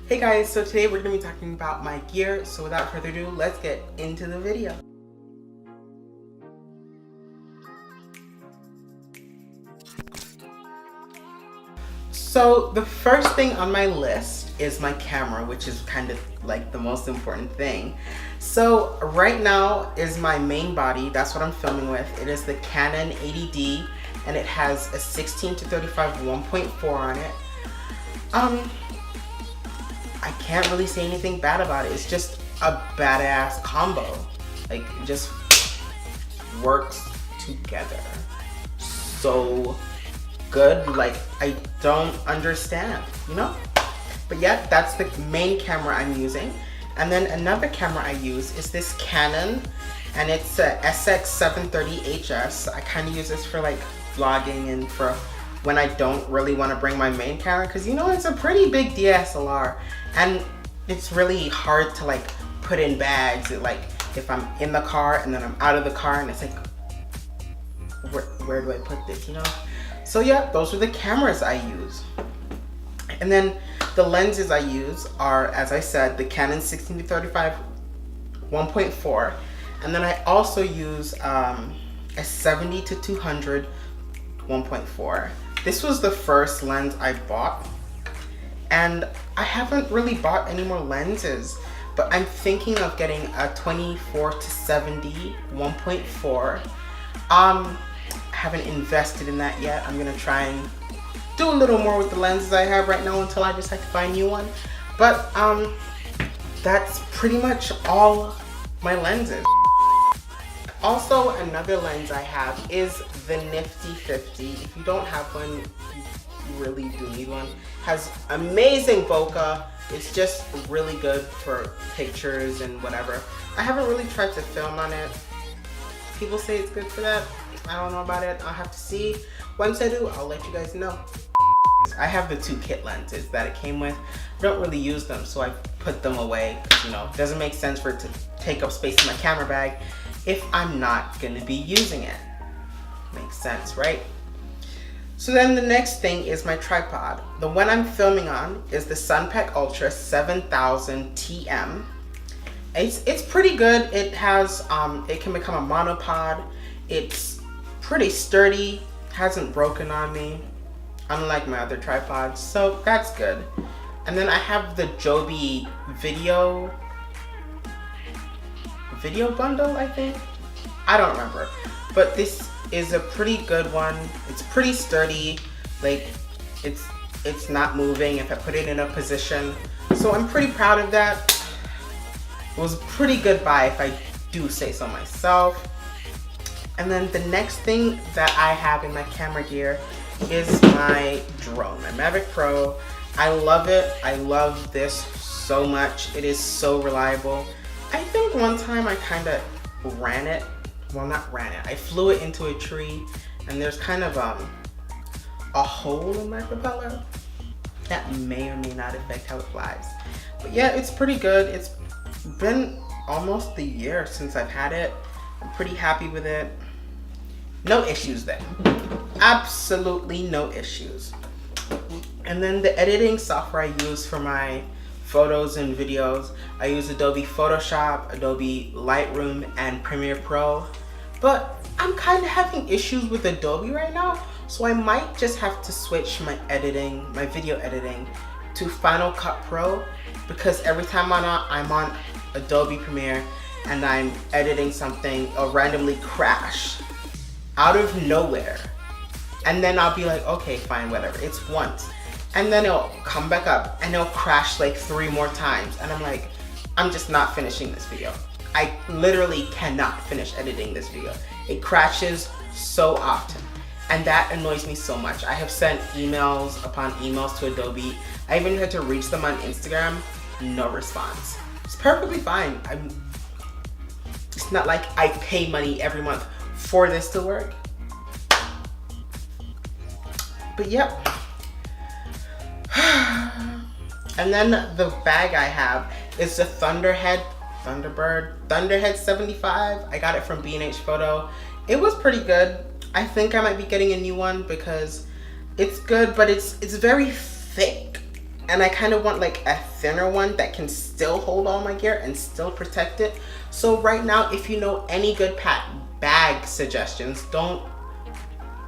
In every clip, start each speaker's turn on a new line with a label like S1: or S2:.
S1: Hey guys, so today we're going to be talking about my gear, so without further ado, let's get into the video. So the first thing on my list is my camera, which is kind of like the most important thing. So right now is my main body, that's what I'm filming with. It is the Canon 80D and it has a 16-35 1.4 on it. I can't really say anything bad about it. It's just a badass combo. Like, it just works together so good. Like, I don't understand, you know? But yeah, that's the main camera I'm using. And then another camera I use is this Canon, and it's a SX730HS. I kind of use this for like vlogging and for when I don't really want to bring my main camera, because you know it's a pretty big DSLR and it's really hard to like put in bags. Like if I'm in the car and then I'm out of the car and it's like, where do I put this, you know? So yeah, those are the cameras I use. And then the lenses I use are, as I said, the Canon 16-35 1.4, and then I also use a 70-200 1.4. This was the first lens I bought, and I haven't really bought any more lenses, but I'm thinking of getting a 24-70 1.4. I haven't invested in that yet. I'm gonna try and do a little more with the lenses I have right now until I decide to buy a new one. But that's pretty much all my lenses. Also, another lens I have is the Nifty 50. If you don't have one, you really do need one. Has amazing bokeh. It's just really good for pictures and whatever. I haven't really tried to film on it. People say it's good for that. I don't know about it. I'll have to see. Once I do, I'll let you guys know. I have the two kit lenses that it came with. I don't really use them, so I put them away. You know, it doesn't make sense for it to take up space in my camera bag if I'm not gonna be using it. Makes sense, right? So then the next thing is my tripod. The one I'm filming on is the Sunpack Ultra 7000 TM. It's pretty good. It has, it can become a monopod. It's pretty sturdy, hasn't broken on me, unlike my other tripods, so that's good. And then I have the Joby video bundle, I think. I don't remember, but this is a pretty good one. It's pretty sturdy, like it's not moving if I put it in a position, so I'm pretty proud of that. It was a pretty good buy if I do say so myself. And then the next thing that I have in my camera gear is my drone, my Mavic Pro. I love it. I love this so much. It is so reliable. I think one time I kind of ran it. Well, not ran it. I flew it into a tree, and there's kind of a hole in my propeller. That may or may not affect how it flies. But yeah, it's pretty good. It's been almost a year since I've had it. I'm pretty happy with it. No issues there. Absolutely no issues. And then the editing software I use for my photos and videos, I use Adobe Photoshop, Adobe Lightroom, and Premiere Pro. But I'm kind of having issues with Adobe right now, so I might just have to switch my editing, my video editing, to Final Cut Pro, because every time I'm on Adobe Premiere and I'm editing something, it'll randomly crash out of nowhere. And then I'll be like, okay, fine, whatever, it's once. And then it'll come back up and it'll crash like 3 more times. And I'm like, I'm just not finishing this video. I literally cannot finish editing this video. It crashes so often. And that annoys me so much. I have sent emails upon emails to Adobe. I even had to reach them on Instagram, no response. It's perfectly fine. It's not like I pay money every month for this to work. But yep. And then the bag I have is the Thunderhead 75. I got it from B&H Photo. It was pretty good. I think I might be getting a new one because it's good, but it's very thick. and I kind of want like a thinner one that can still hold all my gear and still protect it. So right now, if you know any good bag suggestions, don't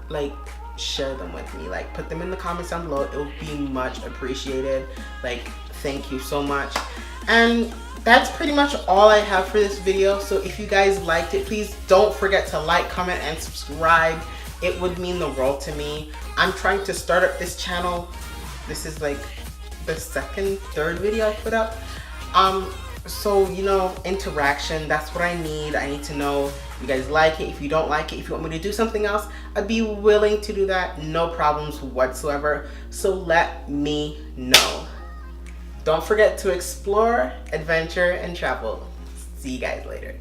S1: like share them with me. Like put them in the comments down below. It will be much appreciated. Like thank you so much. And that's pretty much all I have for this video. So if you guys liked it, please don't forget to like, comment, and subscribe. It would mean the world to me. I'm trying to start up this channel. This is like the third video I put up. So you know, interaction, that's what I need. I need to know if you guys like it, if you don't like it, if you want me to do something else, I'd be willing to do that, no problems whatsoever. So let me know. Don't forget to explore, adventure, and travel. See you guys later.